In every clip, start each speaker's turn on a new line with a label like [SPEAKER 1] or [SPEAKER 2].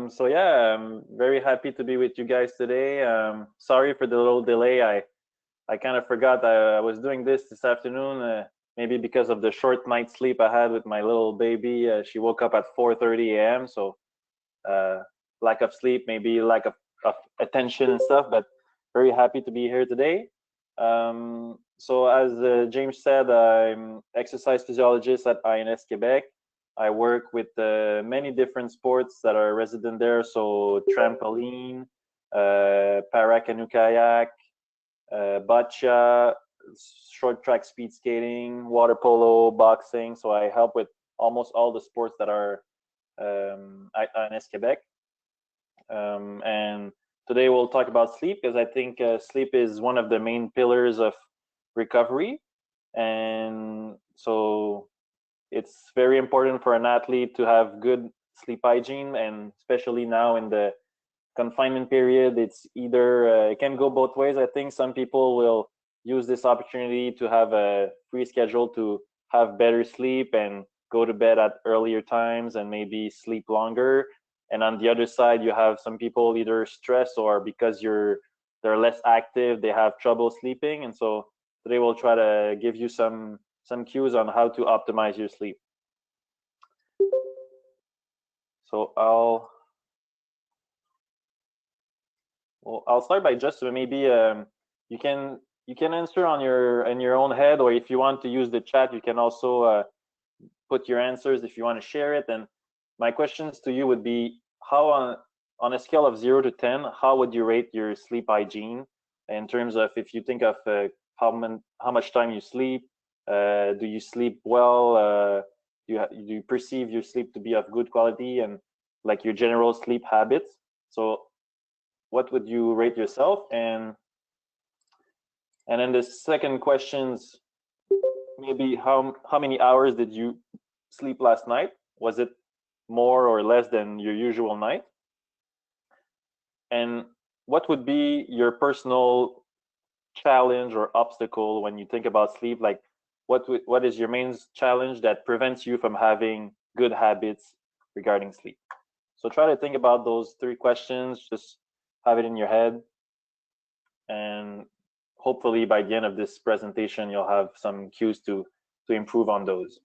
[SPEAKER 1] So yeah, I'm very happy to be with you guys today. Sorry for the little delay. I kind of forgot I was doing this afternoon. Maybe because of the short night's sleep I had with my little baby. She woke up at 4:30 a.m. So uh, lack of sleep, maybe lack of attention and stuff. But very happy to be here today. So as James said, I'm exercise physiologist at INS Quebec. I work with many different sports that are resident there. So trampoline, para canoe kayak, boccia, short track speed skating, water polo, boxing. So I help with almost all the sports that are at INS Quebec. And today we'll talk about sleep because I think sleep is one of the main pillars of recovery. And so it's very important for an athlete to have good sleep hygiene, and especially now in the confinement period, it's either it can go both ways. I think some people will use this opportunity to have a free schedule to have better sleep and go to bed at earlier times and maybe sleep longer. And on the other side, you have some people either stress or because they're less active, they have trouble sleeping. And so today we'll try to give you some cues on how to optimize your sleep. So I'll start by just maybe you can answer on your in your own head, or if you want to use the chat, you can also put your answers if you want to share it. And my questions to you would be, how on a scale of 0 to 10, how would you rate your sleep hygiene in terms of, if you think of how much time you sleep, do you sleep well, do you perceive your sleep to be of good quality, and like your general sleep habits? So what would you rate yourself? And then the second questions, maybe how many hours did you sleep last night? Was it more or less than your usual night? And what would be your personal challenge or obstacle when you think about sleep? Like what is your main challenge that prevents you from having good habits regarding sleep? So try to think about those three questions, just have it in your head, and hopefully by the end of this presentation you'll have some cues to improve on those.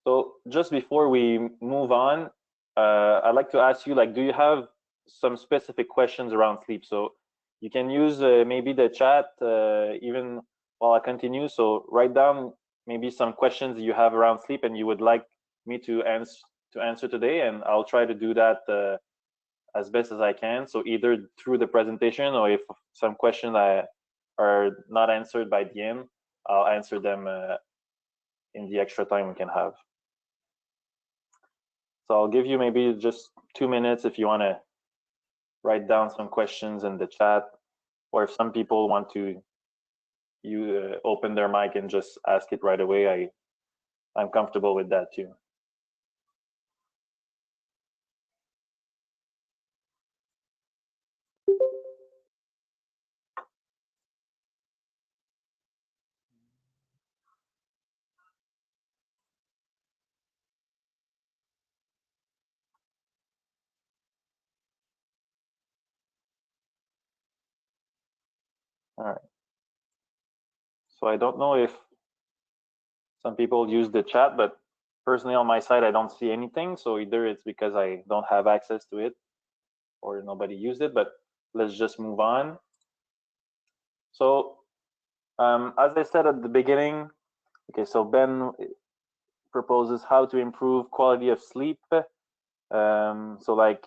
[SPEAKER 1] So just before we move on, I'd like to ask you, like, do you have some specific questions around sleep? So you can use maybe the chat even while I continue. So write down maybe some questions you have around sleep and you would like me to answer today, and I'll try to do that as best as I can. So either through the presentation, or if some questions are not answered by the end, I'll answer them in the extra time we can have. So I'll give you maybe just 2 minutes if you want to write down some questions in the chat, or if some people want to open their mic and just ask it right away, I'm comfortable with that too. All right. So I don't know if some people use the chat, but personally on my side, I don't see anything. So either it's because I don't have access to it or nobody used it, but let's just move on. So as I said at the beginning, okay, so Ben proposes how to improve quality of sleep. So like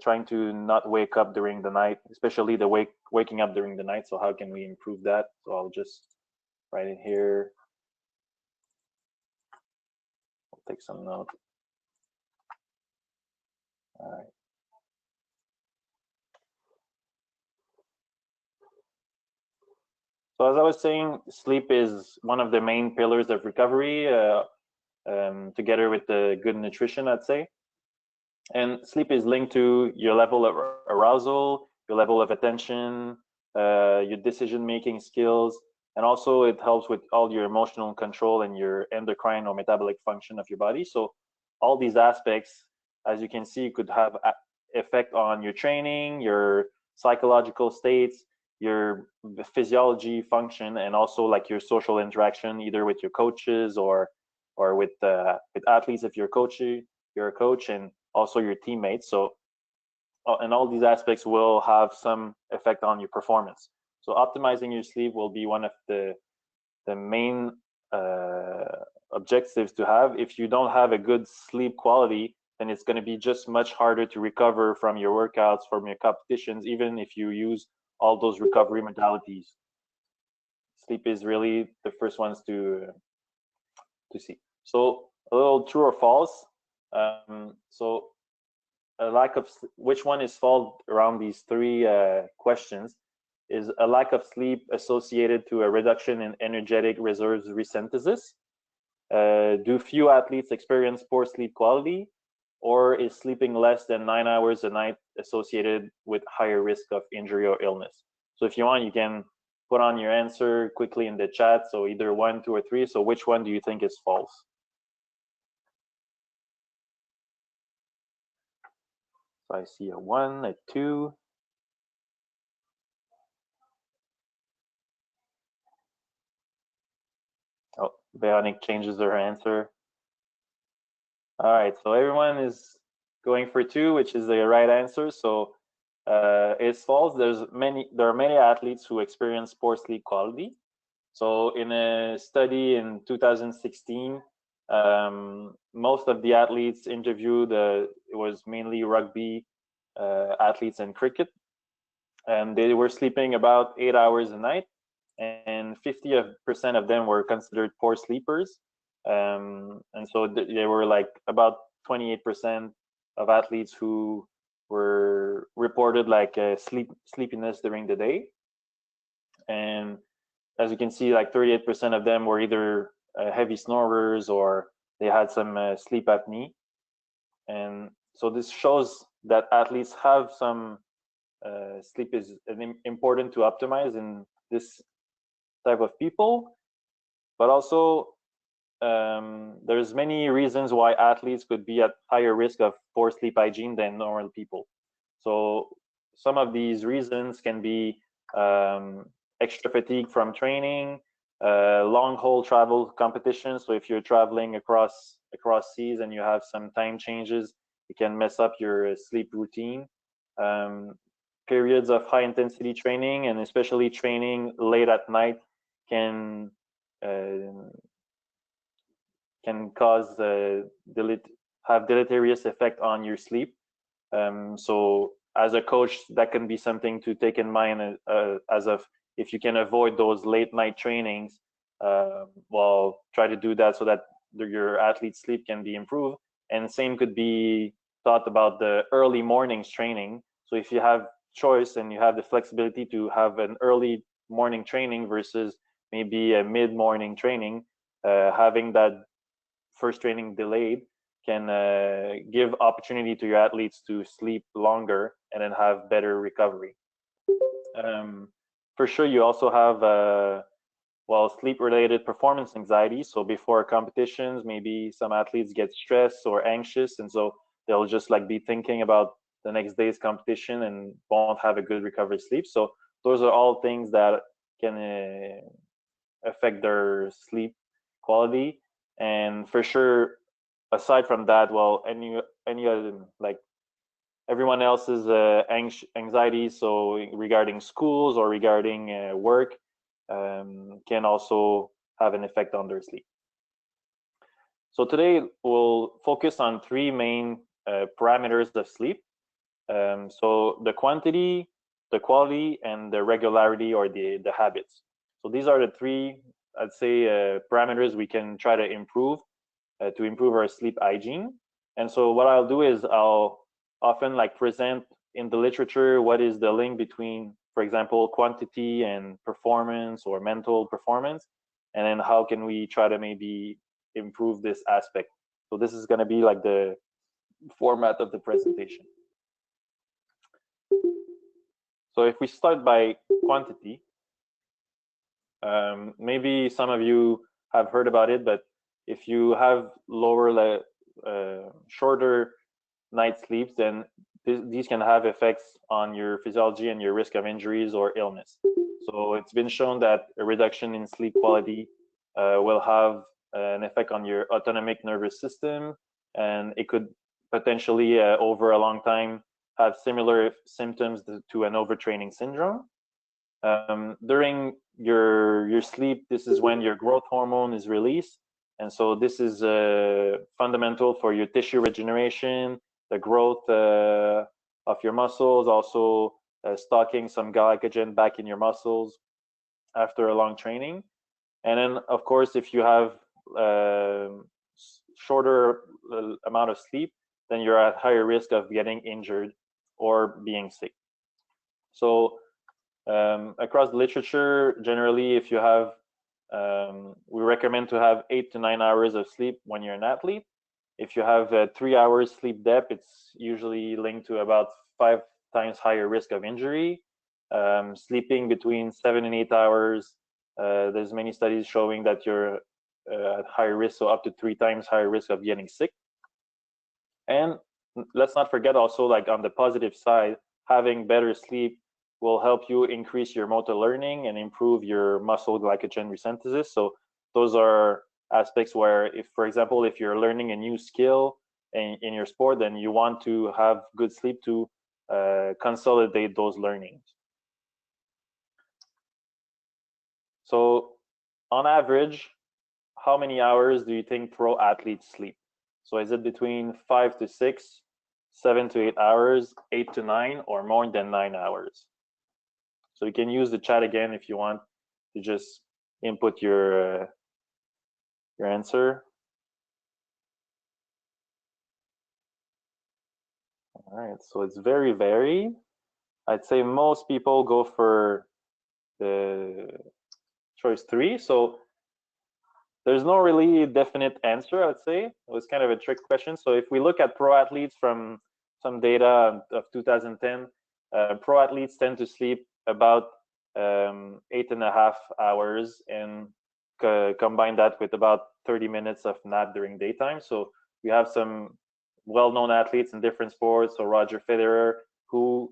[SPEAKER 1] trying to not wake up during the night, especially the waking up during the night. So how can we improve that? So I'll just write it here. I'll take some note. All right. So as I was saying, sleep is one of the main pillars of recovery, together with the good nutrition, I'd say. And sleep is linked to your level of arousal, your level of attention, your decision-making skills, And also it helps with all your emotional control and your endocrine or metabolic function of your body. So all these aspects, as you can see, could have effect on your training, your psychological states, your physiology function, and also like your social interaction, either with your coaches or with athletes if you're a coach, and also your teammates. So and all these aspects will have some effect on your performance. So optimizing your sleep will be one of the main objectives to have. If you don't have a good sleep quality, then it's going to be just much harder to recover from your workouts, from your competitions, even if you use all those recovery modalities. Sleep is really the first ones to see. So a little true or false. So a lack of which one is false around these three questions is a lack of sleep associated to a reduction in energetic reserves resynthesis. Do few athletes experience poor sleep quality, or is sleeping less than 9 hours a night associated with higher risk of injury or illness? So if you want, you can put on your answer quickly in the chat. So either 1, 2, or 3. So which one do you think is false? So I see a 1, a 2. Oh, Veronique changes her answer. All right, so everyone is going for 2, which is the right answer. So it's false. There are many athletes who experience poor sleep quality. So in a study in 2016, most of the athletes interviewed, it was mainly rugby athletes and cricket, and they were sleeping about 8 hours a night, and 50% of them were considered poor sleepers. And so they were like about 28% of athletes who were reported like sleepiness during the day. And as you can see, like 38% of them were either heavy snorers or they had some sleep apnea. And so this shows that athletes have some sleep is important to optimize in this type of people, but also there's many reasons why athletes could be at higher risk of poor sleep hygiene than normal people. So some of these reasons can be extra fatigue from training, long haul travel competitions. So if you're traveling across seas and you have some time changes, it can mess up your sleep routine. Periods of high intensity training, and especially training late at night, can cause have deleterious effect on your sleep. So as a coach, that can be something to take in mind as of if you can avoid those late night trainings, well, try to do that so that your athlete's sleep can be improved. And same could be thought about the early mornings training. So if you have choice and you have the flexibility to have an early morning training versus maybe a mid-morning training, having that first training delayed can give opportunity to your athletes to sleep longer and then have better recovery. For sure, you also have well, sleep-related performance anxiety. So before competitions, maybe some athletes get stressed or anxious, and so they'll just like be thinking about the next day's competition and won't have a good recovery sleep. So those are all things that can affect their sleep quality. And for sure, aside from that, well, any like everyone else's anxiety, so regarding schools or regarding work, can also have an effect on their sleep. So today we'll focus on 3 main parameters of sleep. So the quantity, the quality, and the regularity or the habits. So these are the 3, I'd say, parameters we can try to improve our sleep hygiene. And so what I'll do is I'll often like present in the literature what is the link between, for example, quantity and performance or mental performance, and then how can we try to maybe improve this aspect. So this is going to be like the format of the presentation. So if we start by quantity, Maybe some of you have heard about it, but if you have shorter night sleeps, then these can have effects on your physiology and your risk of injuries or illness. So it's been shown that a reduction in sleep quality will have an effect on your autonomic nervous system, and it could potentially, over a long time, have similar symptoms to an overtraining syndrome. During your sleep, this is when your growth hormone is released, and so this is fundamental for your tissue regeneration, the growth of your muscles, also stocking some glycogen back in your muscles after a long training. And then, of course, if you have shorter amount of sleep, then you're at higher risk of getting injured or being sick. So across the literature, generally, if you have, we recommend to have 8 to 9 hours of sleep when you're an athlete. If you have 3 hours sleep depth, it's usually linked to about 5 times higher risk of injury. Sleeping between 7 and 8 hours, there's many studies showing that you're at higher risk, so up to 3 times higher risk of getting sick. And let's not forget also, like on the positive side, having better sleep will help you increase your motor learning and improve your muscle glycogen resynthesis. So those are aspects where, if, for example, if you're learning a new skill in your sport, then you want to have good sleep to consolidate those learnings. So on average, how many hours do you think pro athletes sleep? So is it between 5 to 6, 7 to 8 hours, 8 to 9, or more than 9 hours? So you can use the chat again if you want to just input your answer. All right, so it's very varied. I'd say most people go for the choice 3. So there's no really definite answer, I would say. It was kind of a trick question. So if we look at pro athletes from some data of 2010, pro athletes tend to sleep about 8.5 hours, and combine that with about 30 minutes of nap during daytime. So we have some well-known athletes in different sports. So Roger Federer, who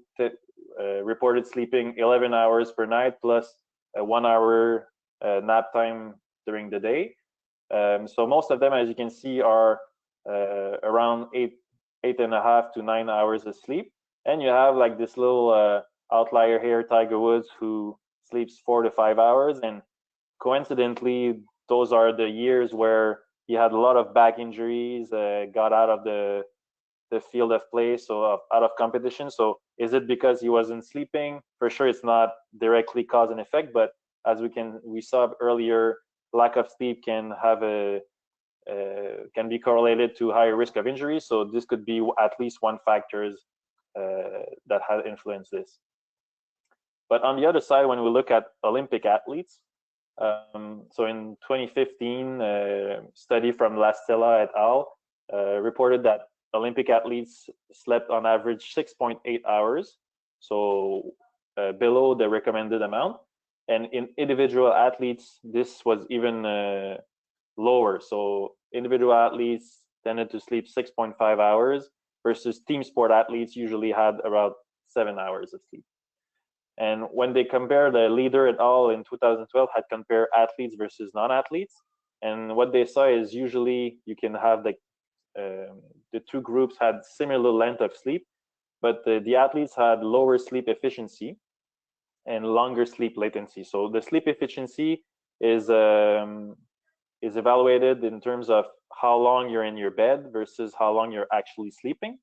[SPEAKER 1] reported sleeping 11 hours per night plus a 1 hour nap time during the day. So most of them, as you can see, are around 8.5 to 9 hours of sleep. And you have like this little outlier here, Tiger Woods, who sleeps 4 to 5 hours. And coincidentally, those are the years where he had a lot of back injuries, got out of the field of play, so out of competition. So is it because he wasn't sleeping? For sure, it's not directly cause and effect, but as we saw earlier, lack of sleep can have can be correlated to higher risk of injury. So this could be at least one factor that has influenced this. But on the other side, when we look at Olympic athletes, so in 2015, a study from La Stella et al. Reported that Olympic athletes slept on average 6.8 hours, so below the recommended amount. And in individual athletes, this was even lower. So individual athletes tended to sleep 6.5 hours versus team sport athletes usually had about 7 hours of sleep. And when they compare, the Leader et al. In 2012 had compared athletes versus non-athletes. And what they saw is usually you can have the two groups had similar length of sleep, but the athletes had lower sleep efficiency and longer sleep latency. So the sleep efficiency is evaluated in terms of how long you're in your bed versus how long you're actually sleeping.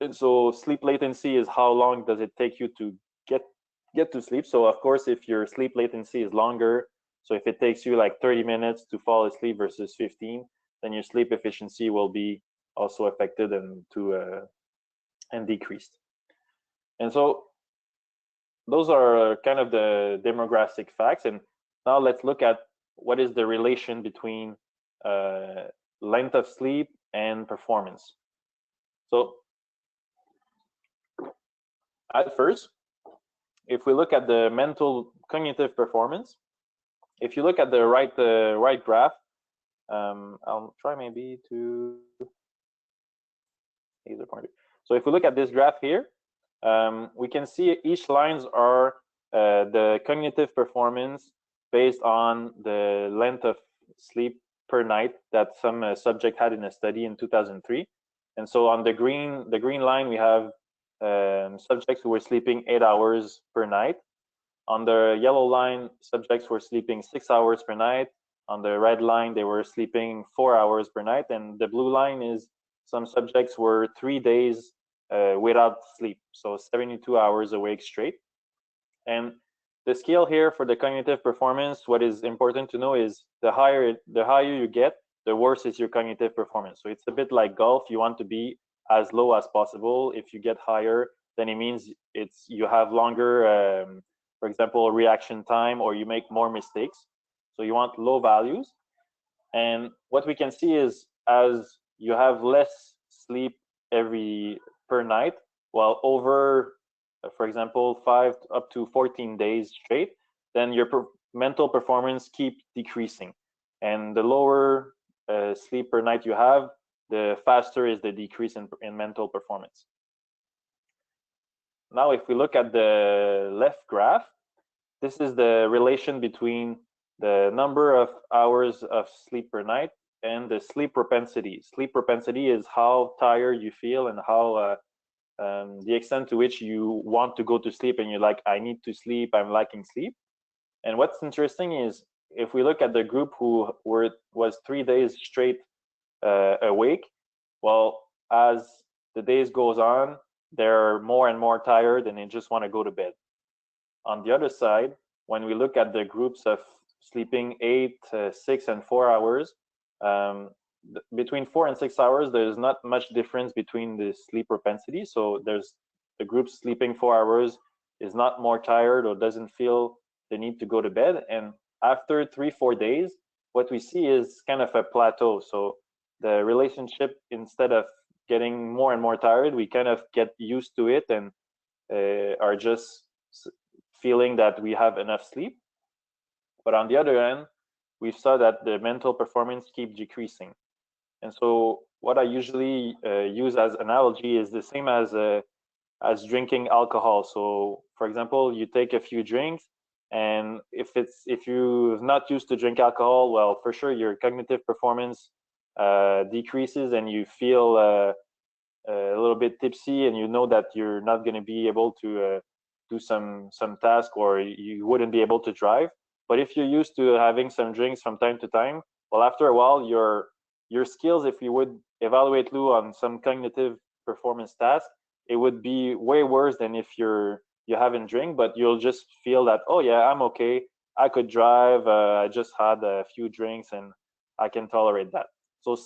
[SPEAKER 1] And so sleep latency is how long does it take you to get to sleep. So of course, if your sleep latency is longer, so if it takes you like 30 minutes to fall asleep versus 15, then your sleep efficiency will be also affected and decreased. And so those are kind of the demographic facts. And now let's look at what is the relation between length of sleep and performance. So at first, if we look at the mental cognitive performance, if you look at the right graph, I'll try maybe to laser pointer. So if we look at this graph here, we can see each lines are the cognitive performance based on the length of sleep per night that some subject had in a study in 2003. And so on the green line, we have subjects who were sleeping 8 hours per night. On the yellow line, subjects were sleeping 6 hours per night. On the red line, they were sleeping 4 hours per night. And the blue line is some subjects were 3 days without sleep, so 72 hours awake straight. And the scale here for the cognitive performance, what is important to know is the higher you get, the worse is your cognitive performance. So it's a bit like golf. You want to be as low as possible. If you get higher, then it means you have longer, for example, reaction time, or you make more mistakes. So you want low values. And what we can see is as you have less sleep per night, while over, for example, 5 up to 14 days straight, then your mental performance keeps decreasing. And the lower sleep per night you have, the faster is the decrease in mental performance. Now, if we look at the left graph, this is the relation between the number of hours of sleep per night and the sleep propensity. Sleep propensity is how tired you feel and how the extent to which you want to go to sleep and you're like, I need to sleep, I'm lacking sleep. And what's interesting is if we look at the group who was 3 days straight awake, well, as the days goes on, they're more and more tired and they just want to go to bed. On the other side, when we look at the groups of sleeping 8, 6, and 4 hours, between 4 and 6 hours, there's not much difference between the sleep propensity. So there's the group sleeping 4 hours is not more tired or doesn't feel the need to go to bed. And after 3-4 days, what we see is kind of a plateau. So the relationship, instead of getting more and more tired, we kind of get used to it and are just feeling that we have enough sleep. But on the other hand, we saw that the mental performance keeps decreasing. And so what I usually use as analogy is the same as drinking alcohol. So for example, you take a few drinks, and if you're not used to drink alcohol, well, for sure your cognitive performance decreases and you feel a little bit tipsy, and you know that you're not going to be able to do some task, or you wouldn't be able to drive. But if you're used to having some drinks from time to time, well, after a while, your skills, if you would evaluate Lou on some cognitive performance task, it would be way worse than if you haven't drink, but you'll just feel that, oh yeah, I'm okay, I could drive, I just had a few drinks and I can tolerate that. So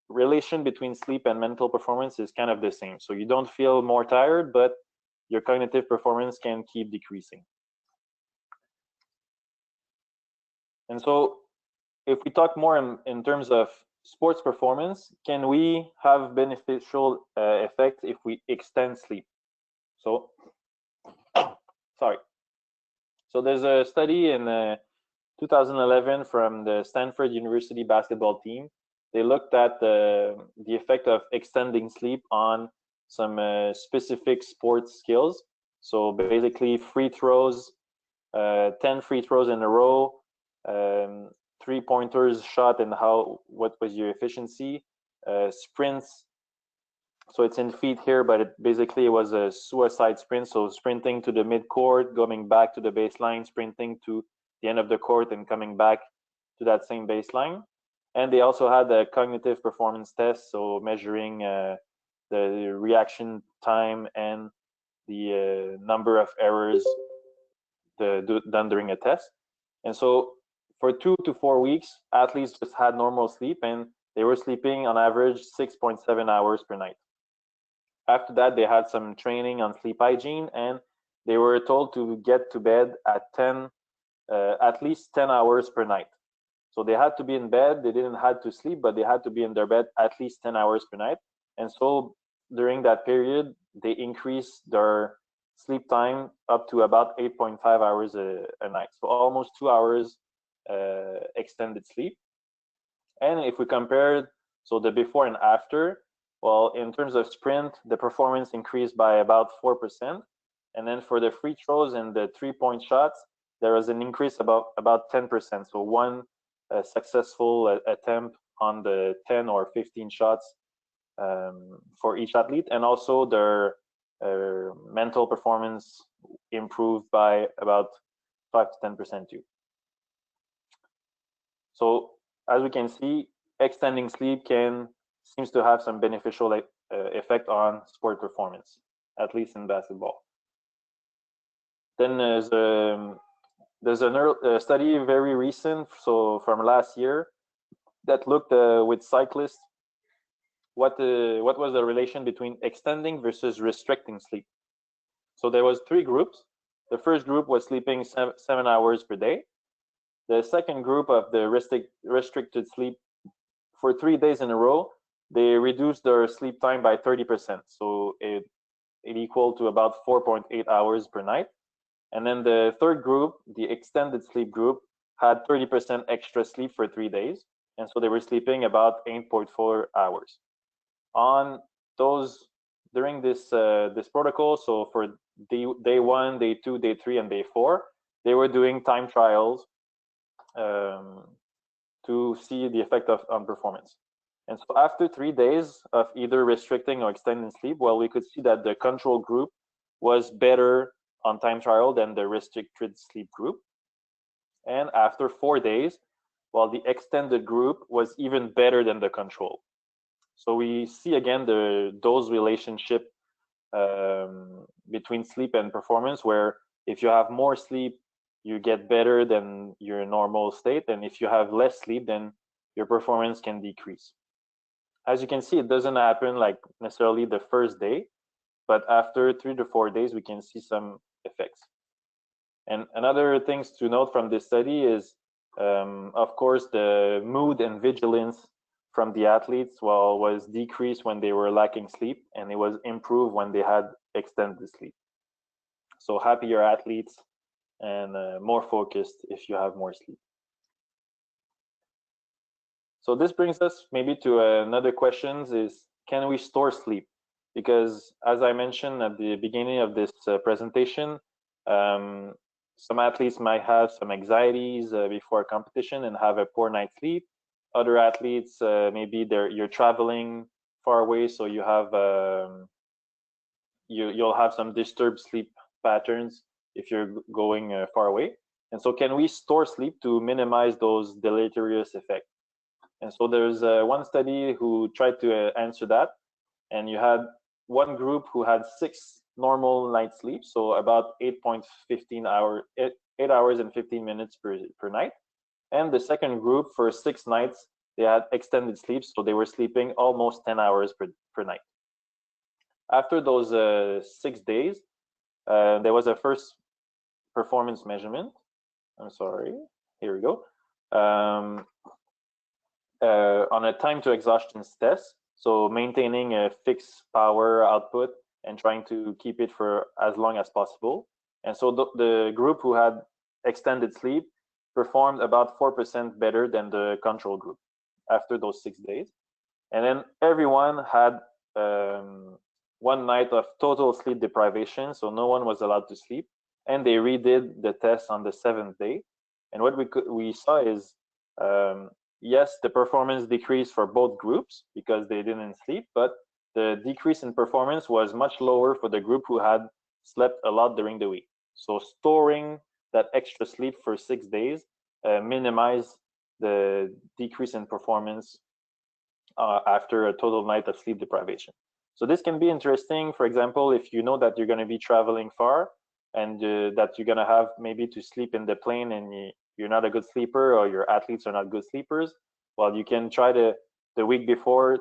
[SPEAKER 1] relation between sleep and mental performance is kind of the same. So you don't feel more tired, but your cognitive performance can keep decreasing. And so if we talk more in terms of sports performance, can we have beneficial effects if we extend sleep? So, sorry. So there's a study in 2011 from the Stanford University basketball team. They looked at the effect of extending sleep on some specific sports skills. So basically free throws, 10 free throws in a row, 3-pointers shot, and what was your efficiency, sprints. So it's in feet here, but basically it was a suicide sprint. So sprinting to the mid-court, going back to the baseline, sprinting to the end of the court, and coming back to that same baseline. And they also had a cognitive performance test, so measuring the reaction time and the number of errors done during a test. And so for 2 to 4 weeks, athletes just had normal sleep, and they were sleeping on average 6.7 hours per night. After that, they had some training on sleep hygiene, and they were told to get to bed at least 10 hours per night. So they had to be in bed. They didn't have to sleep, but they had to be in their bed at least 10 hours per night. And so during that period, they increased their sleep time up to about 8.5 hours a night. So almost 2 hours extended sleep. And if we compare, so the before and after, well, in terms of sprint, the performance increased by about 4%. And then for the free throws and the 3-point shots, there was an increase about 10%. So one successful attempt on the 10 or 15 shots for each athlete. And also their mental performance improved by about 5 to 10% too. So as we can see, extending sleep seems to have some beneficial effect on sport performance, at least in basketball. Then there's a study very recent, so from last year, that looked with cyclists what was the relation between extending versus restricting sleep. So there was 3 groups. The first group was sleeping 7 hours per day. The second group of the restricted sleep, for 3 days in a row, they reduced their sleep time by 30%. So it equaled to about 4.8 hours per night. And then the third group, the extended sleep group, had 30% extra sleep for 3 days. And so they were sleeping about 8.4 hours. On those, during this protocol, so for day 1, day 2, day 3, and day 4, they were doing time trials to see the effect on performance. And so after 3 days of either restricting or extending sleep, well, we could see that the control group was better on time trial than the restricted sleep group. And after 4 days, well, the extended group was even better than the control. So we see again the dose relationship between sleep and performance, where if you have more sleep, you get better than your normal state, and if you have less sleep, then your performance can decrease. As you can see, it doesn't happen like necessarily the first day, but after 3 to 4 days, we can see some effects. And another things to note from this study is, of course, the mood and vigilance from the athletes was decreased when they were lacking sleep, and it was improved when they had extended sleep. So happier athletes and more focused if you have more sleep. So this brings us maybe to another question is, can we store sleep? Because as I mentioned at the beginning of this presentation, some athletes might have some anxieties before a competition and have a poor night's sleep. Other athletes, maybe you're traveling far away, so you have you'll have some disturbed sleep patterns if you're going far away. And so can we store sleep to minimize those deleterious effects? And so there's one study who tried to answer that. And you had one group who had 6 normal night sleep, so about 8 hours and 15 minutes per night. And the second group, for 6 nights, they had extended sleep, so they were sleeping almost 10 hours per night. After those 6 days, there was a first performance measurement. I'm sorry, here we go. On a time to exhaustion test, so maintaining a fixed power output and trying to keep it for as long as possible. And so the group who had extended sleep performed about 4% better than the control group after those 6 days. And then everyone had 1 night of total sleep deprivation, so no one was allowed to sleep. And they redid the test on the 7th day. And what we saw is, yes, the performance decreased for both groups because they didn't sleep, but the decrease in performance was much lower for the group who had slept a lot during the week. So storing that extra sleep for 6 days minimized the decrease in performance after a total night of sleep deprivation. So this can be interesting, for example, if you know that you're going to be traveling far and that you're going to have maybe to sleep in the plane and you're not a good sleeper, or your athletes are not good sleepers. Well, you can try the week before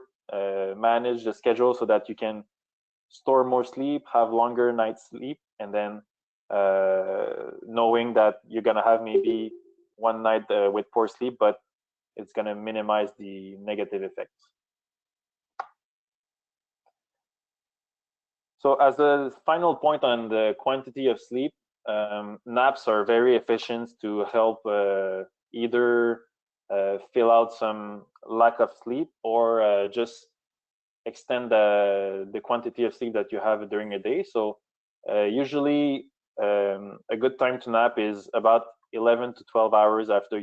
[SPEAKER 1] manage the schedule so that you can store more sleep, have longer night's sleep, and then knowing that you're going to have maybe 1 night with poor sleep, but it's going to minimize the negative effects. So as a final point on the quantity of sleep, naps are very efficient to help either fill out some lack of sleep or just extend the quantity of sleep that you have during a day. So usually a good time to nap is about 11 to 12 hours after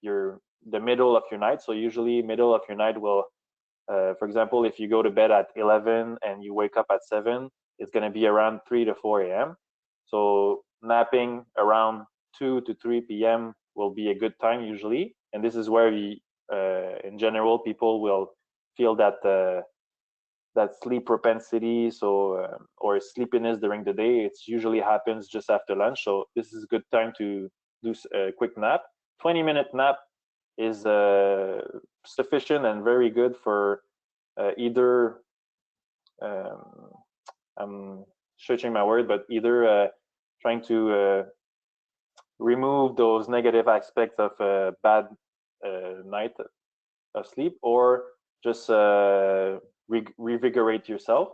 [SPEAKER 1] the middle of your night. So usually middle of your night will, for example, if you go to bed at 11 and you wake up at 7, it's going to be around 3 to 4 a.m. So napping around 2 to 3 p.m. will be a good time usually. And this is where in general, people will feel that sleep propensity, or sleepiness during the day. It usually happens just after lunch. So this is a good time to do a quick nap. 20-minute nap is sufficient and very good for either I'm searching my word, but either trying to remove those negative aspects of a bad night of sleep, or just revigorate yourself.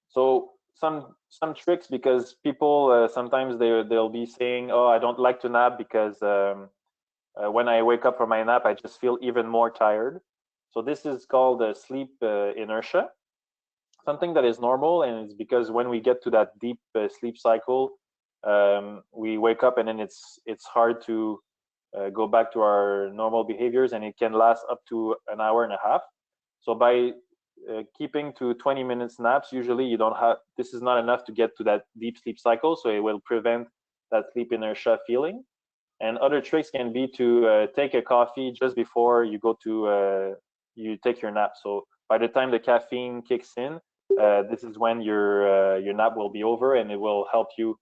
[SPEAKER 1] So some tricks, because people sometimes they'll be saying, oh, I don't like to nap because when I wake up from my nap, I just feel even more tired. So this is called sleep inertia, something that is normal, and it's because when we get to that deep sleep cycle, we wake up and then it's hard to go back to our normal behaviors, and it can last up to an hour and a half. So by keeping to 20 minutes naps, usually you don't have, this is not enough to get to that deep sleep cycle, so it will prevent that sleep inertia feeling. And other tricks can be to take a coffee just before you go to you take your nap. So by the time the caffeine kicks in, this is when your nap will be over, and it will help you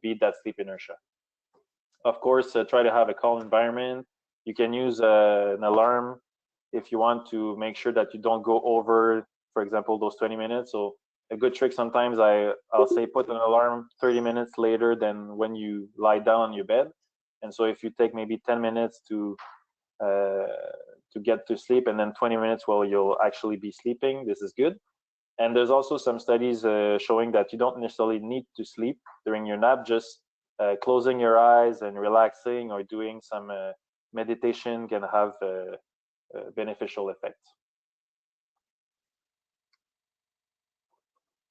[SPEAKER 1] beat that sleep inertia. Of course, try to have a calm environment. You can use an alarm if you want to make sure that you don't go over, for example, those 20 minutes. So a good trick sometimes I'll say put an alarm 30 minutes later than when you lie down on your bed. And so if you take maybe 10 minutes to get to sleep, and then 20 minutes while you'll actually be sleeping, this is good. And there's also some studies showing that you don't necessarily need to sleep during your nap. Just closing your eyes and relaxing or doing some meditation can have beneficial effects.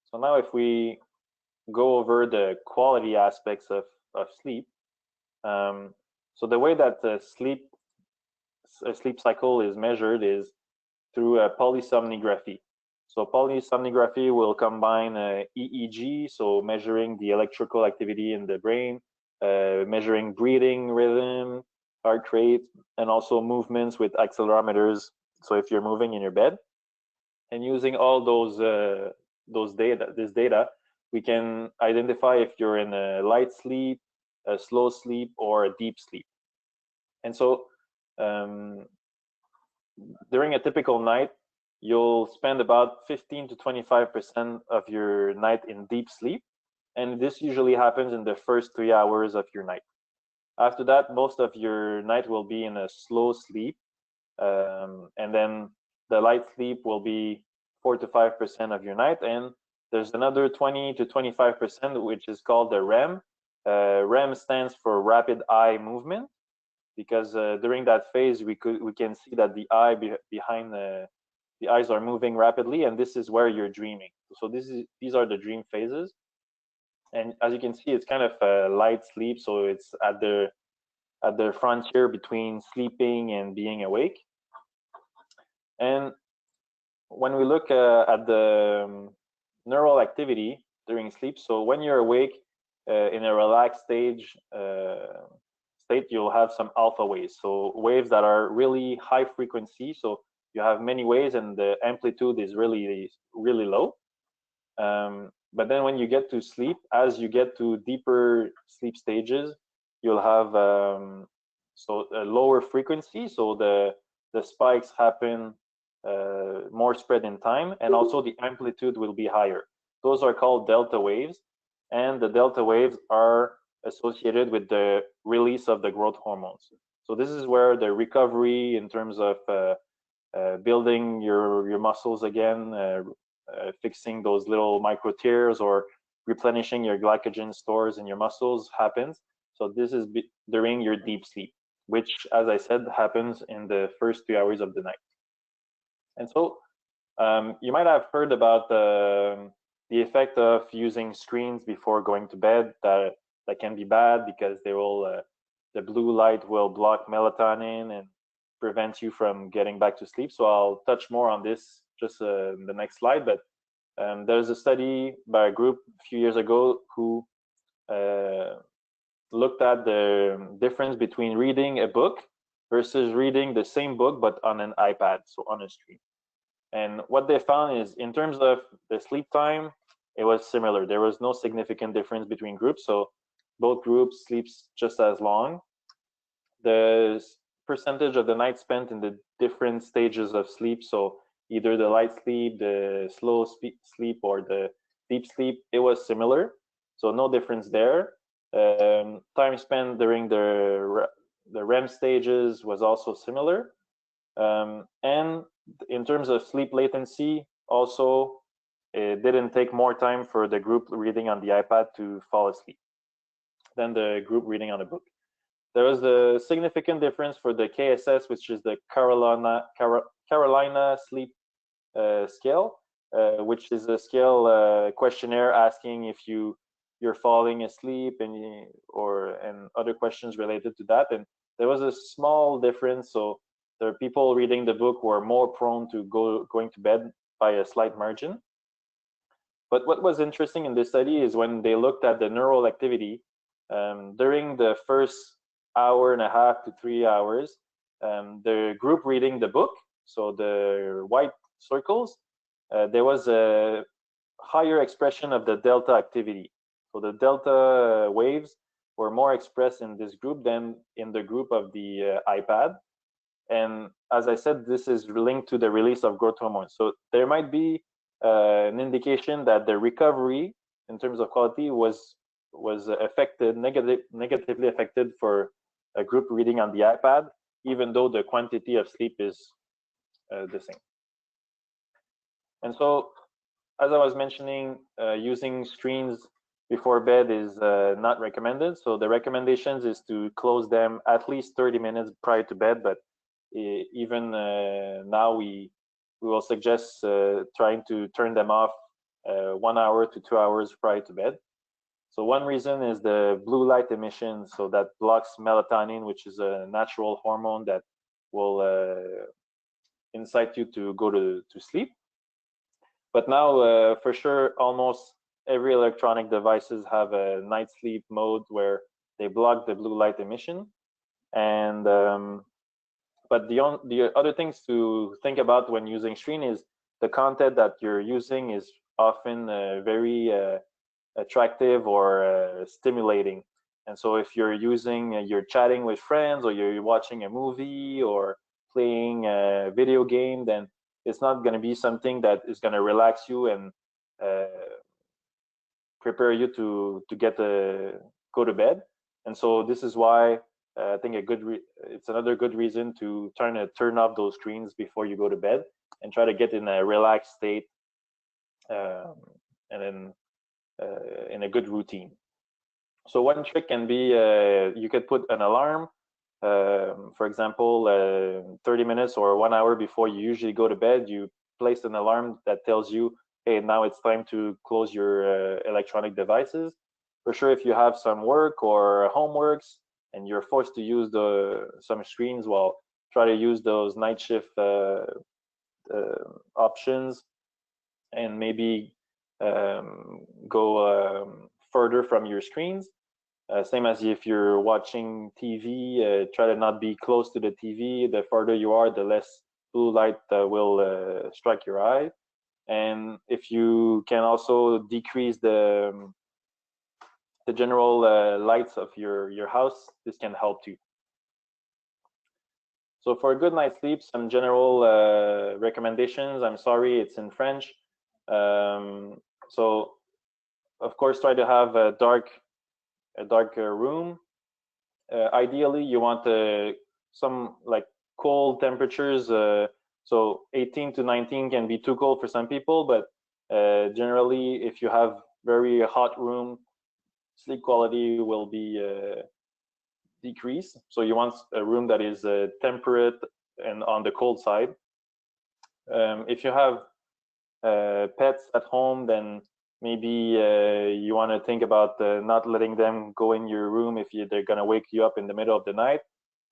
[SPEAKER 1] So now if we go over the quality aspects of sleep, so the way that a sleep cycle is measured is through a polysomnography. So polysomnography will combine EEG, so measuring the electrical activity in the brain, measuring breathing rhythm, heart rate, and also movements with accelerometers. So if you're moving in your bed, and using all those data, we can identify if you're in a light sleep, a slow sleep, or a deep sleep. And so during a typical night, you'll spend about 15 to 25% of your night in deep sleep. And this usually happens in the first 3 hours of your night. After that, most of your night will be in a slow sleep. And then the light sleep will be 4 to 5% of your night. And there's another 20 to 25%, which is called the REM. REM stands for rapid eye movement, because during that phase, we can see that the eye behind the eyes are moving rapidly, and this is where you're dreaming. So these are the dream phases. And as you can see, it's kind of a light sleep, so it's at the frontier between sleeping and being awake. And when we look at the neural activity during sleep, so when you're awake in a relaxed state, you'll have some alpha waves, so waves that are really high frequency. So you have many waves, and the amplitude is really low. But then when you get to sleep, as you get to deeper sleep stages, you'll have so a lower frequency. So the spikes happen more spread in time, and also the amplitude will be higher. Those are called delta waves, and the delta waves are associated with the release of the growth hormones. So this is where the recovery in terms of building your muscles again, fixing those little micro tears, or replenishing your glycogen stores in your muscles happens. So this is during your deep sleep, which, as I said, happens in the first 3 hours of the night. And so you might have heard about the effect of using screens before going to bed. That can be bad because they will the blue light will block melatonin and prevent you from getting back to sleep. So I'll touch more on this just in the next slide. But there's a study by a group a few years ago who looked at the difference between reading a book versus reading the same book but on an iPad, so on a screen. And what they found is, in terms of the sleep time, it was similar. There was no significant difference between groups, so both groups sleeps just as long. The percentage of the night spent in the different stages of sleep, so either the light sleep, the slow sleep, or the deep sleep, it was similar. So no difference there. Time spent during the REM stages was also similar. And in terms of sleep latency, also, it didn't take more time for the group reading on the iPad to fall asleep than the group reading on a book. There was a significant difference for the KSS, which is the Carolina Sleep Scale, which is a scale questionnaire asking if you're falling asleep and other questions related to that. And there was a small difference. So the people reading the book were more prone to going to bed by a slight margin. But what was interesting in this study is when they looked at the neural activity during the first hour and a half to 3 hours, the group reading the book, so the white circles, there was a higher expression of the delta activity. So the delta waves were more expressed in this group than in the group of the iPad. And as I said, this is linked to the release of growth hormones. So there might be an indication that the recovery in terms of quality was affected, negatively affected for a group reading on the iPad, even though the quantity of sleep is the same. And so, as I was mentioning, using screens before bed is not recommended. So the recommendations is to close them at least 30 minutes prior to bed, but even now we will suggest trying to turn them off 1 hour to 2 hours prior to bed. So one reason is the blue light emission, so that blocks melatonin, which is a natural hormone that will incite you to go to sleep. But now, for sure, almost every electronic devices have a night sleep mode where they block the blue light emission. And but the other things to think about when using screen is the content that you're using is often very attractive or stimulating. And so if you're you're chatting with friends, or you're watching a movie or playing a video game, then it's not going to be something that is going to relax you and prepare you to go to bed. And so this is why I think it's another good reason to turn off those screens before you go to bed and try to get in a relaxed state and then in a good routine. So one trick can be you could put an alarm, for example, 30 minutes or 1 hour before you usually go to bed. You place an alarm that tells you, hey, now it's time to close your electronic devices. For sure, if you have some work or homeworks and you're forced to use some screens, well, try to use those night shift options and maybe go further from your screens. Same as if you're watching TV, try to not be close to the TV. The further you are, the less blue light will strike your eye. And if you can also decrease the general lights of your house, this can help too. So for a good night's sleep, some general recommendations. I'm sorry, it's in French. So of course, try to have a dark room. Ideally, you want some like cold temperatures. So 18 to 19 can be too cold for some people, but generally, if you have very hot room, sleep quality will be decrease. So you want a room that is temperate and on the cold side. If you have pets at home, then maybe you want to think about not letting them go in your room if they're going to wake you up in the middle of the night.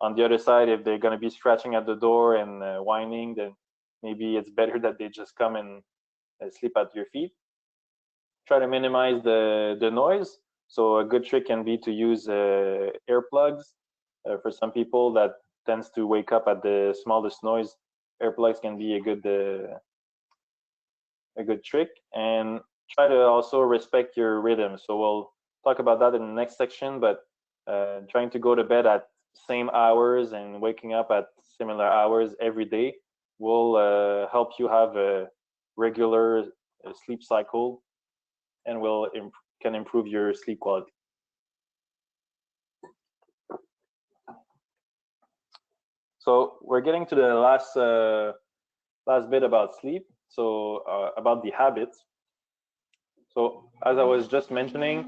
[SPEAKER 1] On the other side, if they're going to be scratching at the door and whining, then maybe it's better that they just come and sleep at your feet. Try to minimize the noise. So a good trick can be to use earplugs. For some people that tends to wake up at the smallest noise, earplugs can be a good trick. And try to also respect your rhythm. So we'll talk about that in the next section, but trying to go to bed at same hours and waking up at similar hours every day will help you have a regular sleep cycle and can improve your sleep quality. So we're getting to the last bit about sleep. So about the habits. So as I was just mentioning,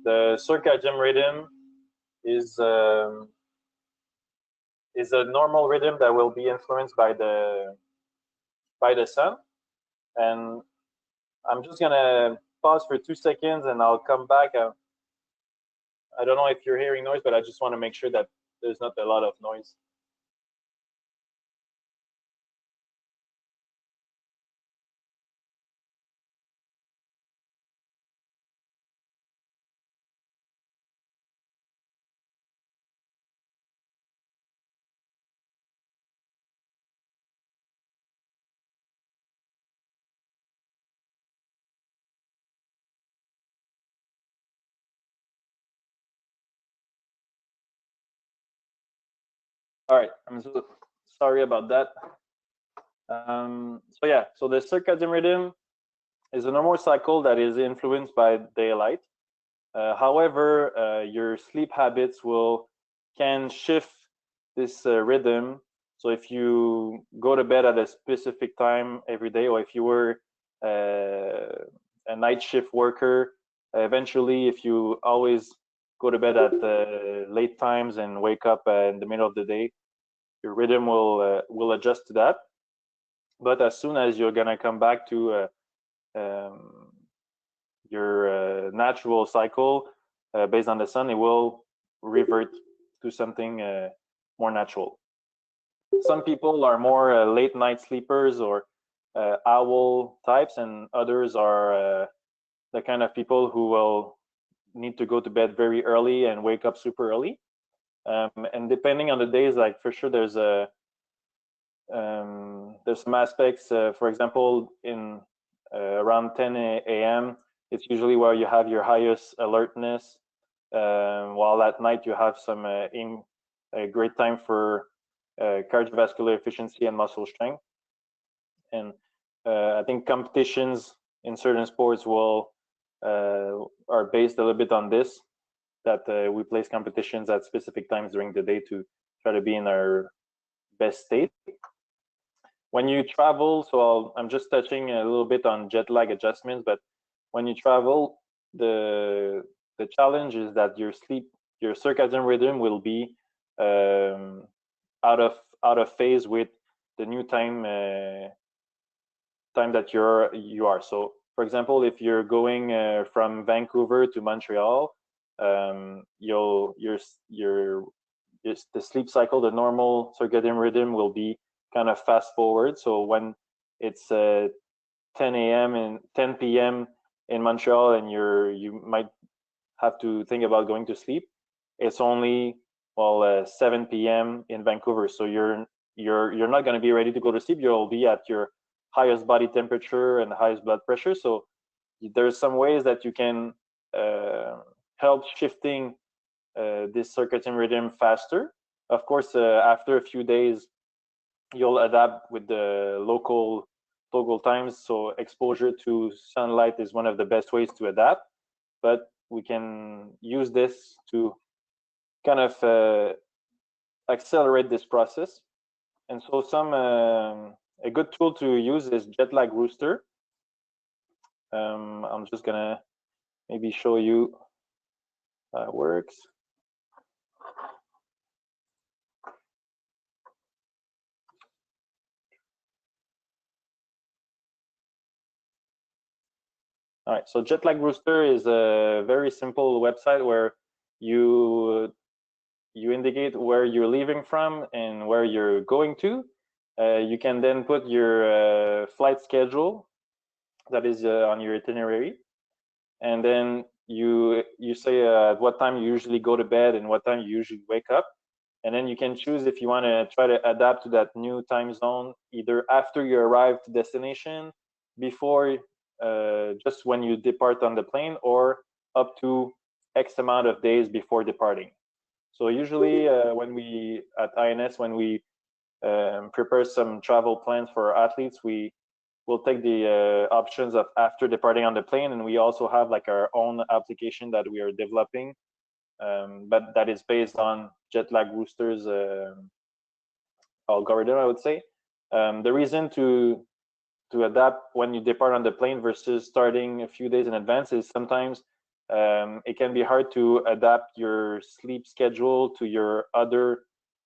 [SPEAKER 1] the circadian rhythm is a normal rhythm that will be influenced by the sun. And I'm just gonna pause for 2 seconds and I'll come back. I don't know if you're hearing noise, but I just want to make sure that there's not a lot of noise. All right, I'm so sorry about that. So yeah, so the circadian rhythm is a normal cycle that is influenced by daylight. However, your sleep habits can shift this rhythm. So if you go to bed at a specific time every day, or if you were a night shift worker, eventually, if you always go to bed at late times and wake up in the middle of the day, your rhythm will adjust to that. But as soon as you're gonna come back to your natural cycle based on the sun, it will revert to something more natural. Some people are more late night sleepers or owl types, and others are the kind of people who will need to go to bed very early and wake up super early. And depending on the days, like for sure, there's some aspects. For example, in around 10 a.m., it's usually where you have your highest alertness. While at night you have some a great time for cardiovascular efficiency and muscle strength. And I think competitions in certain sports are based a little bit on this, that we place competitions at specific times during the day to try to be in our best state. When you travel, so I'm just touching a little bit on jet lag adjustments, but when you travel, the challenge is that your circadian rhythm will be out of phase with the new time that you are. So, for example, if you're going from Vancouver to Montreal, the sleep cycle, the normal circadian rhythm will be kind of fast forward. So when it's 10 a.m. and 10 p.m. in Montreal, and you might have to think about going to sleep, it's only 7 p.m. in Vancouver. So you're not going to be ready to go to sleep. You'll be at your highest body temperature and highest blood pressure. So there's some ways that you can help shifting this circadian rhythm faster. Of course, after a few days, you'll adapt with the local times. So exposure to sunlight is one of the best ways to adapt. But we can use this to kind of accelerate this process. And so a good tool to use is Jet Lag Rooster. I'm just gonna maybe show you That works. All right, so Jetlag Rooster is a very simple website where you indicate where you're leaving from and where you're going to. You can then put your flight schedule that is on your itinerary, and then you say at what time you usually go to bed and what time you usually wake up, and then you can choose if you want to try to adapt to that new time zone either after you arrive to destination, before just when you depart on the plane, or up to X amount of days before departing. So usually when we at INS, when we prepare some travel plans for our athletes, we will take the options of after departing on the plane, and we also have like our own application that we are developing, but that is based on Jetlag Rooster's algorithm, I would say. The reason to adapt when you depart on the plane versus starting a few days in advance is sometimes it can be hard to adapt your sleep schedule to your other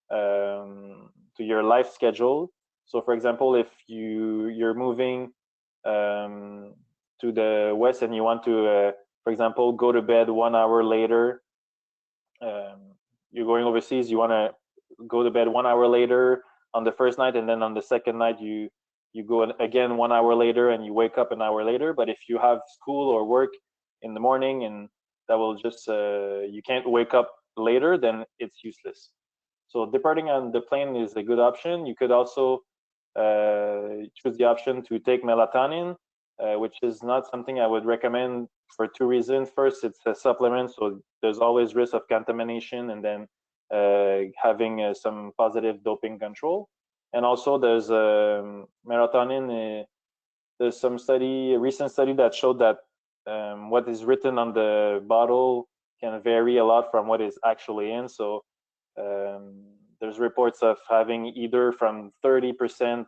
[SPEAKER 1] to your life schedule. So for example, if you're moving to the west and you want to for example go to bed 1 hour later, you're going overseas, you want to go to bed 1 hour later on the first night, and then on the second night you go again 1 hour later and you wake up an hour later. But if you have school or work in the morning and that will just you can't wake up later, then it's useless. So departing on the plane is a good option. You could also choose the option to take melatonin, which is not something I would recommend for two reasons. First, it's a supplement, so there's always risk of contamination, and then having some positive doping control. And also there's melatonin. There's some a recent study that showed that what is written on the bottle can vary a lot from what is actually in. So there's reports of having either from 30%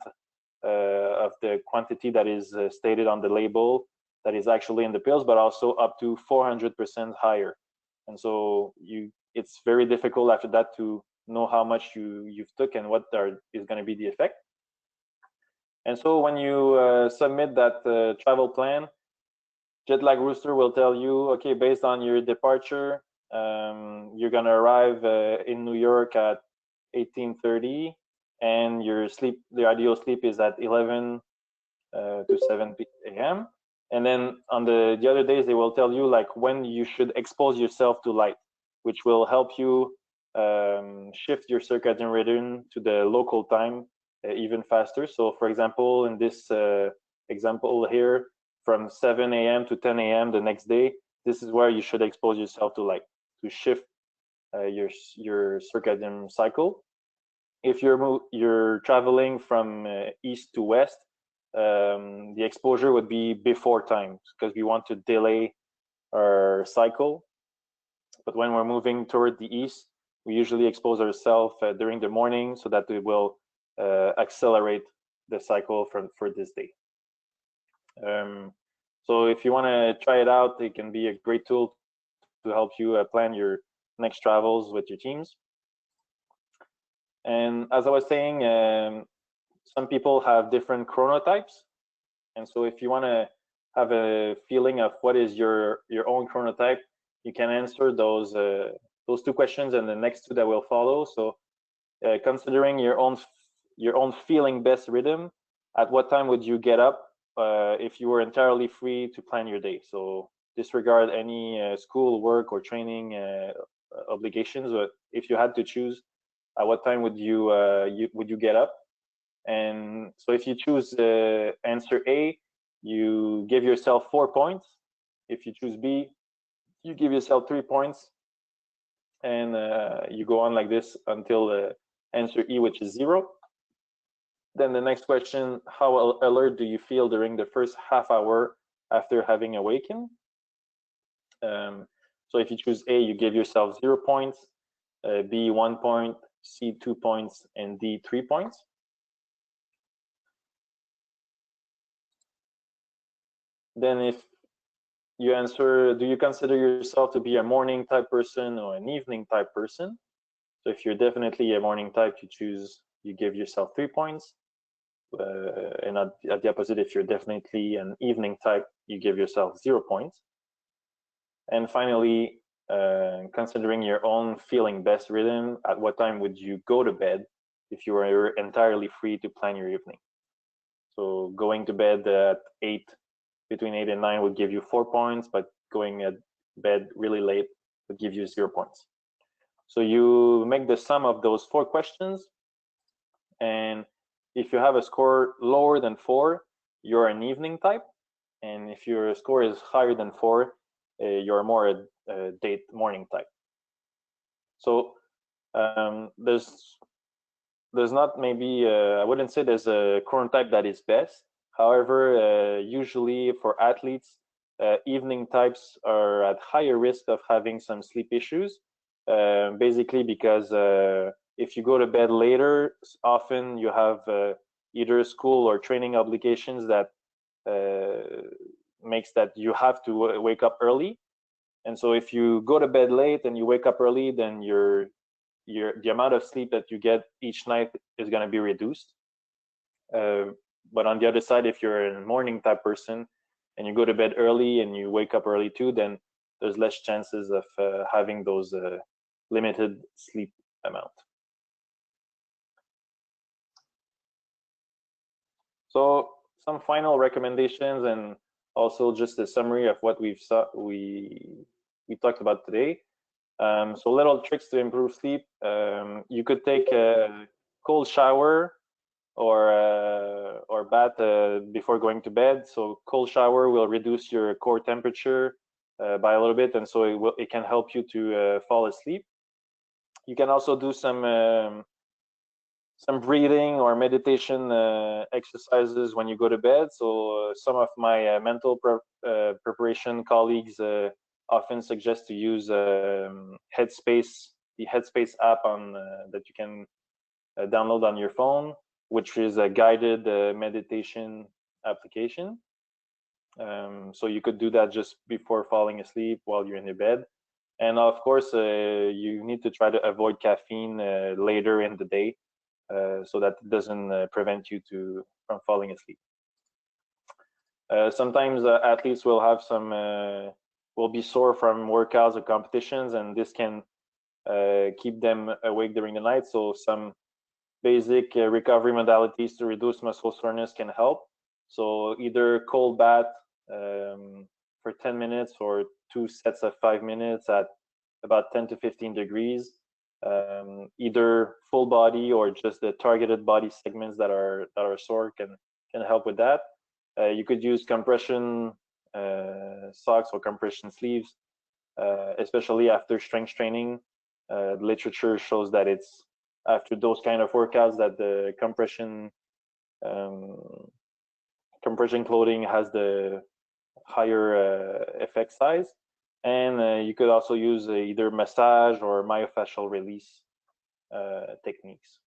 [SPEAKER 1] of the quantity that is stated on the label that is actually in the pills, but also up to 400% higher. And so it's very difficult after that to know how much you've took and what is going to be the effect. And so when you submit that travel plan, Jetlag Rooster will tell you, okay, based on your departure, you're going to arrive in New York at 18:30, and the ideal sleep is at 11 to 7 a.m. And then on the other days, they will tell you like when you should expose yourself to light, which will help you shift your circadian rhythm to the local time even faster. So for example, in this example here, from 7 a.m. to 10 a.m. the next day, this is where you should expose yourself to light to shift your circadian cycle. If you're traveling from east to west, the exposure would be before time because we want to delay our cycle. But when we're moving toward the east, we usually expose ourselves during the morning so that it will accelerate the cycle for this day. So if you want to try it out, it can be a great tool to help you plan your next travels with your teams. And as I was saying, some people have different chronotypes. And so if you want to have a feeling of what is your own chronotype, you can answer those two questions and the next two that will follow. So considering your own feeling best rhythm, at what time would you get up if you were entirely free to plan your day? So disregard any school, work, or training obligations. But if you had to choose, at what time would you get up? And so if you choose answer A, you give yourself 4 points. If you choose B, you give yourself 3 points, and you go on like this until answer E, which is 0. Then the next question, how alert do you feel during the first half hour after having awakened? So if you choose A, you give yourself 0 points, B 1 point, C 2 points, and D 3 points. Then if you answer, do you consider yourself to be a morning type person or an evening type person? So if you're definitely a morning type, you give yourself 3 points. And at the opposite, if you're definitely an evening type, you give yourself 0 points. And finally, considering your own feeling best rhythm, at what time would you go to bed if you were entirely free to plan your evening? So going to bed at 8, between 8 and 9 would give you 4 points, but going at bed really late would give you 0 points. So you make the sum of those 4 questions, and if you have a score lower than 4, you're an evening type, and if your score is higher than 4, you're more a date morning type. So there's not maybe I wouldn't say there's a current type that is best. However, usually for athletes, evening types are at higher risk of having some sleep issues, basically because if you go to bed later, often you have either school or training obligations that makes that you have to wake up early. And so if you go to bed late and you wake up early, then the amount of sleep that you get each night is going to be reduced. But on the other side, if you're a morning type person and you go to bed early and you wake up early too, then there's less chances of having those limited sleep amount. So some final recommendations and also just a summary of what we talked about today. So little tricks to improve sleep. You could take a cold shower or bath before going to bed. So cold shower will reduce your core temperature by a little bit, and so it can help you to fall asleep. You can also do some breathing or meditation exercises when you go to bed. So some of my mental preparation colleagues often suggest to use Headspace, the Headspace app that you can download on your phone, which is a guided meditation application. So you could do that just before falling asleep while you're in your bed. And of course, you need to try to avoid caffeine later in the day so that it doesn't prevent you from falling asleep. Sometimes athletes will have will be sore from workouts or competitions, and this can keep them awake during the night. So some basic recovery modalities to reduce muscle soreness can help. So either cold bath for 10 minutes or 2 sets of 5 minutes at about 10 to 15 degrees. Either full body or just the targeted body segments that are sore can help with that. You could use compression socks or compression sleeves, especially after strength training. The literature shows that it's after those kind of workouts that the compression clothing has the higher effect size. And you could also use either massage or myofascial release techniques.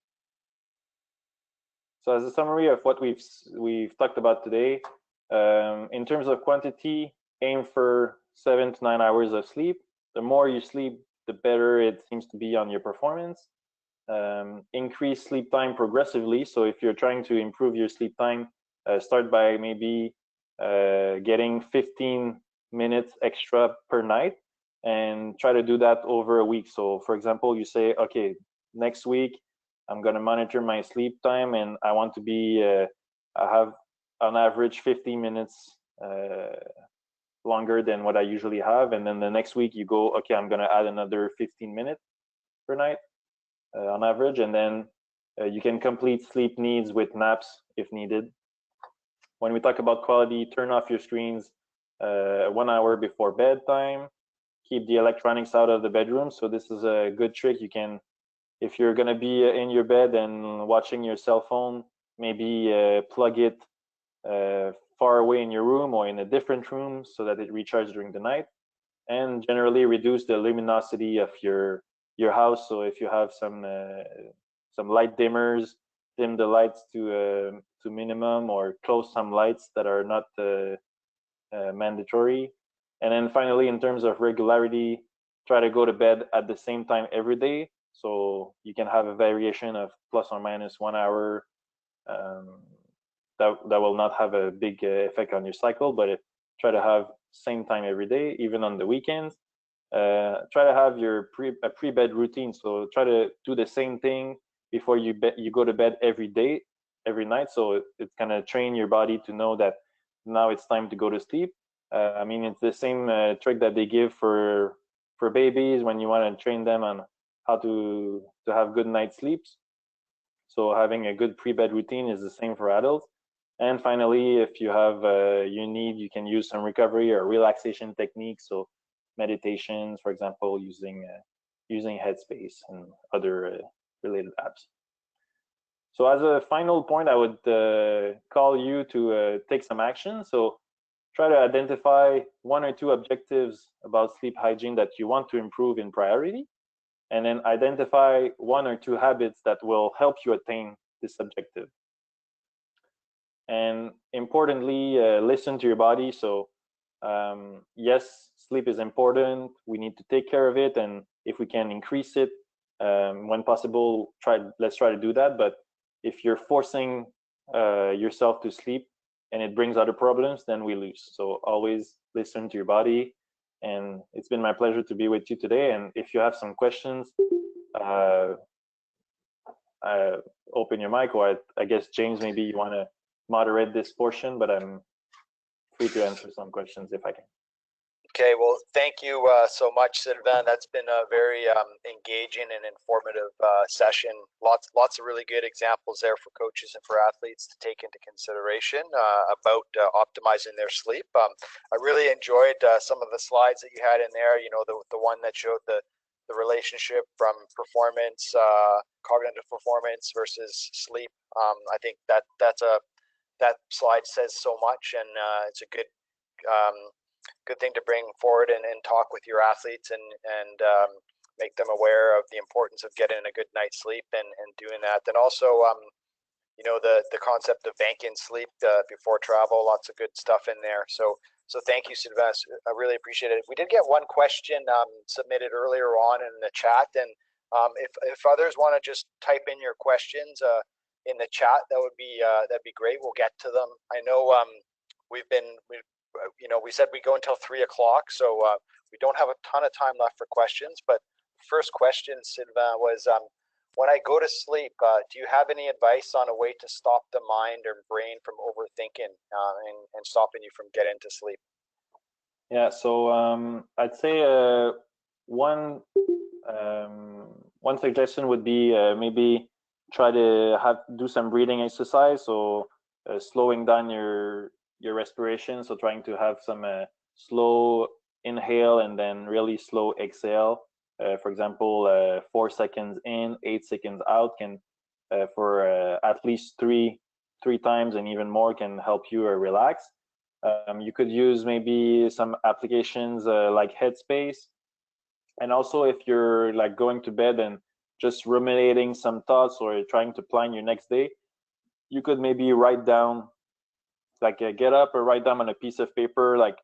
[SPEAKER 1] So as a summary of what we've talked about today, in terms of quantity, aim for 7 to 9 hours of sleep. The more you sleep, the better it seems to be on your performance. Increase sleep time progressively. So if you're trying to improve your sleep time, start by maybe getting 15 minutes extra per night and try to do that over a week. So for example, you say, okay, next week I'm going to monitor my sleep time and I want to be I have on average 15 minutes longer than what I usually have. And then the next week you go, okay, I'm going to add another 15 minutes per night on average. And then you can complete sleep needs with naps if needed. When we talk about quality, turn off your screens 1 hour before bedtime. Keep the electronics out of the bedroom. So this is a good trick. You can, if you're going to be in your bed and watching your cell phone, maybe plug it far away in your room or in a different room so that it recharges during the night. And generally reduce the luminosity of your house. So if you have some light dimmers, dim the lights to minimum or close some lights that are not mandatory. And then finally, in terms of regularity, try to go to bed at the same time every day. So you can have a variation of plus or minus 1 hour. That will not have a big effect on your cycle, but try to have same time every day, even on the weekends. Try to have your pre-bed routine. So try to do the same thing before you go to bed every day, every night. So it's gonna train your body to know that now it's time to go to sleep. I mean, it's the same trick that they give for babies when you want to train them on how to have good night sleeps. So having a good pre-bed routine is the same for adults. And finally, if you have you can use some recovery or relaxation techniques. So meditations, for example, using Headspace and other related apps. So as a final point, I would call you to take some action. So try to identify 1 or 2 objectives about sleep hygiene that you want to improve in priority, and then identify 1 or 2 habits that will help you attain this objective. And importantly, listen to your body. So yes, sleep is important. We need to take care of it, and if we can increase it when possible, let's try to do that. But if you're forcing yourself to sleep and it brings other problems, then we lose. So always listen to your body. And it's been my pleasure to be with you today. And if you have some questions, open your mic, or I guess, James, maybe you want to moderate this portion, but I'm free to answer some questions if I can.
[SPEAKER 2] Okay, well, thank you so much, Sylvain. That's been a very engaging and informative session. Lots of really good examples there for coaches and for athletes to take into consideration about optimizing their sleep. I really enjoyed some of the slides that you had in there. You know, the one that showed the relationship from performance, cognitive performance versus sleep. I think that slide says so much, and it's a good thing to bring forward and talk with your athletes and make them aware of the importance of getting a good night's sleep and doing that. And also, you know, the concept of banking sleep before travel, lots of good stuff in there. So thank you, Sylvain. I really appreciate it. We did get one question submitted earlier on in the chat, and if others want to just type in your questions in the chat, that'd be great. We'll get to them. I know we said we go until 3 o'clock, so we don't have a ton of time left for questions. But first question, Sylvain, was when I go to sleep, do you have any advice on a way to stop the mind or brain from overthinking and stopping you from getting to sleep?
[SPEAKER 1] Yeah, so I'd say one suggestion would be maybe try to do some breathing exercise, so slowing down your respiration. So trying to have some slow inhale and then really slow exhale. For example, 4 seconds in, 8 seconds out can for at least three times and even more can help you relax. You could use maybe some applications like Headspace. And also, if you're like going to bed and just ruminating some thoughts or trying to plan your next day, you could maybe write down, like get up or write down on a piece of paper, like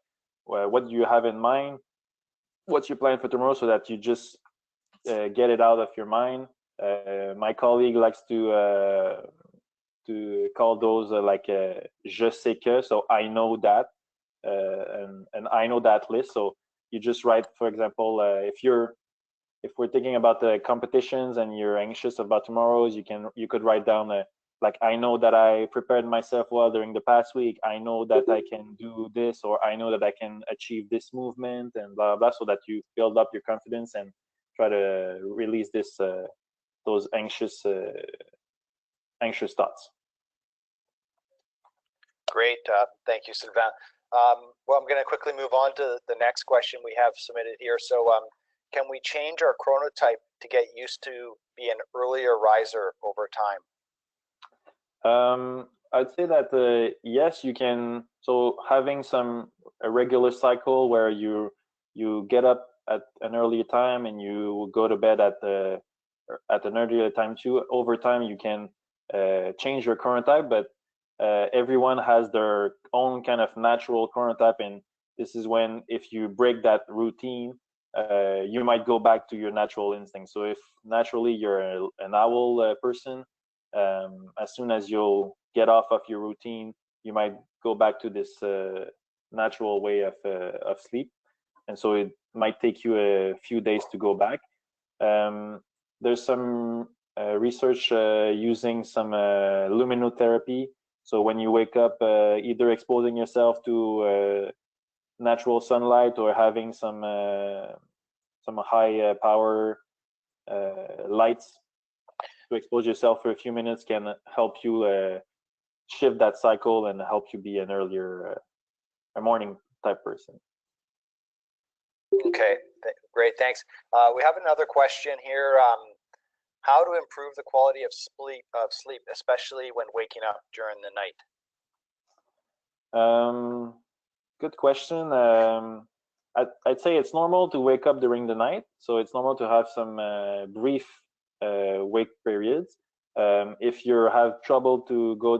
[SPEAKER 1] what do you have in mind, what's your plan for tomorrow, so that you just get it out of your mind. My colleague likes to call those like je sais que, so I know that, and I know that list. So you just write, for example, if we're thinking about the competitions and you're anxious about tomorrow's, you could write down like, I know that I prepared myself well during the past week. I know that I can do this, or I know that I can achieve this movement, and blah, blah, blah, so that you build up your confidence and try to release those anxious thoughts.
[SPEAKER 2] Great. Thank you, Sylvain. Well, I'm going to quickly move on to the next question we have submitted here. So can we change our chronotype to get used to be an earlier riser over time?
[SPEAKER 1] I'd say that yes, you can. So having a regular cycle where you get up at an earlier time and you go to bed at an earlier time too. Over time, you can change your chronotype, but everyone has their own kind of natural chronotype, and this is when, if you break that routine, you might go back to your natural instinct. So if naturally you're an owl person, as soon as you'll get off of your routine, you might go back to this natural way of sleep, and so it might take you a few days to go back. There's some research using some luminotherapy. So when you wake up, either exposing yourself to natural sunlight or having some high power lights to expose yourself for a few minutes can help you shift that cycle and help you be an earlier, a morning type person.
[SPEAKER 2] Okay, great, thanks. We have another question here. How to improve the quality of sleep, especially when waking up during the
[SPEAKER 1] night? Good question. I'd say it's normal to wake up during the night, so it's normal to have some brief wake periods. If you have trouble to go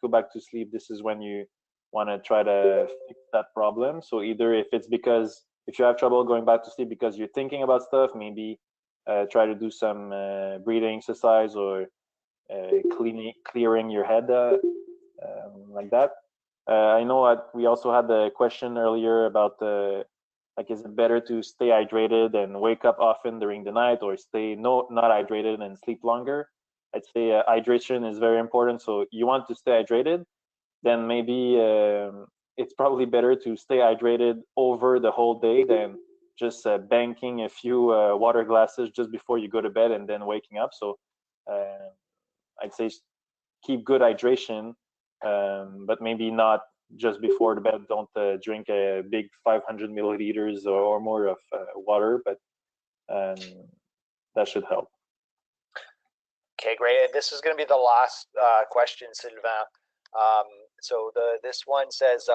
[SPEAKER 1] back to sleep, this is when you want to try to fix that problem. So either if you have trouble going back to sleep because you're thinking about stuff, maybe try to do some breathing exercise or clearing your head like that. I know we also had the question earlier about like, is it better to stay hydrated and wake up often during the night, or stay not hydrated and sleep longer? I'd say hydration is very important. So you want to stay hydrated, then maybe it's probably better to stay hydrated over the whole day than just banking a few water glasses just before you go to bed and then waking up. So I'd say keep good hydration, but maybe not just before the bed. Don't drink a big 500 milliliters or more of water, but that should help.
[SPEAKER 2] Okay, great. And this is going to be the last question, Sylvain. So this one says,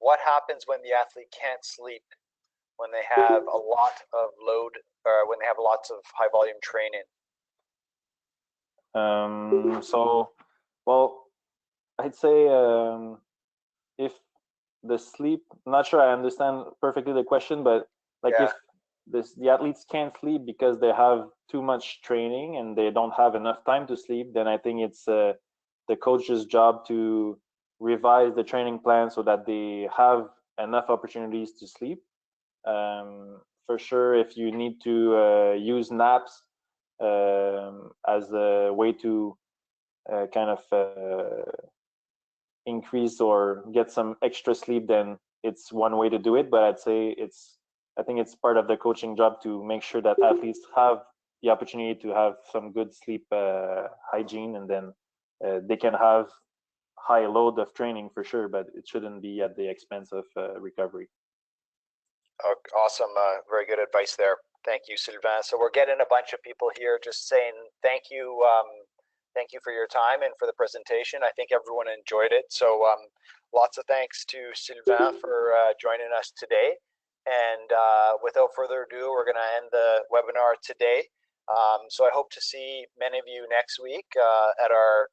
[SPEAKER 2] what happens when the athlete can't sleep when they have a lot of load, or when they have lots of high volume training?
[SPEAKER 1] So, well, I'd say if the sleep, I'm not sure I understand perfectly the question, but like, if the athletes can't sleep because they have too much training and they don't have enough time to sleep, then I think it's the coach's job to revise the training plan so that they have enough opportunities to sleep. For sure, if you need to use naps as a way to kind of increase or get some extra sleep, then it's one way to do it. But I'd say I think it's part of the coaching job to make sure that athletes have the opportunity to have some good sleep hygiene, and then they can have high load of training for sure, but it shouldn't be at the expense of recovery.
[SPEAKER 2] Awesome. Very good advice there. Thank you, Sylvain. So we're getting a bunch of people here just saying thank you. Thank you for your time and for the presentation. I think everyone enjoyed it. So lots of thanks to Sylvain for joining us today. And without further ado, we're going to end the webinar today. So I hope to see many of you next week at our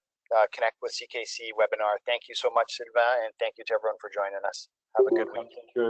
[SPEAKER 2] Connect with CKC webinar. Thank you so much, Sylvain, and thank you to everyone for joining us. Have a good week.
[SPEAKER 1] Thank you.